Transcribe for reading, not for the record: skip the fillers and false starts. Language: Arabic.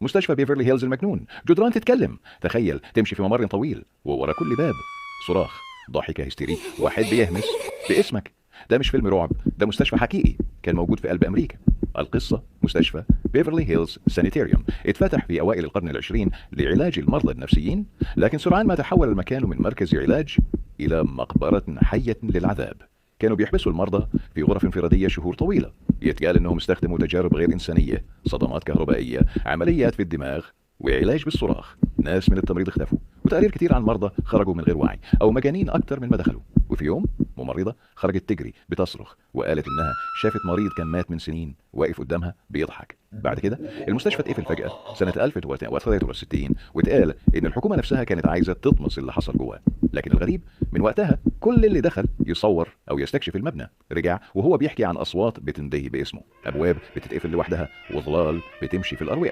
مستشفى بيفرلي هيلز المجنون، جدران تتكلم، تخيل تمشي في ممر طويل وورا كل باب صراخ، ضحكة هستيري، واحد بيهمس باسمك. ده مش فيلم رعب، ده مستشفى حقيقي كان موجود في قلب أمريكا. القصة مستشفى بيفرلي هيلز سانيتاريوم، اتفتح في أوائل القرن العشرين لعلاج المرضى النفسيين، لكن سرعان ما تحول المكان من مركز علاج إلى مقبرة حية للعذاب. كانوا بيحبسوا المرضى في غرف انفرادية شهور طويلة، يتقال انهم استخدموا تجارب غير انسانية، صدمات كهربائية، عمليات في الدماغ، وعلاج بالصراخ. ناس من التمريض اختفوا، وتقارير كتير عن مرضى خرجوا من غير وعي او مجانين اكتر من ما دخلوا. وفي يوم ممرضة خرجت تجري بتصرخ وقالت انها شافت مريض كان مات من سنين واقف قدامها بيضحك. بعد كده المستشفى اتقفل فجأة سنة 1963، واتقال ان الحكومة نفسها كانت عايزة تطمس اللي حصل جواه. لكن الغريب من وقتها كل اللي دخل يصور او يستكشف المبنى رجع وهو بيحكي عن اصوات بتندهي باسمه، ابواب بتتقفل لوحدها، وظلال بتمشي في الاروقة.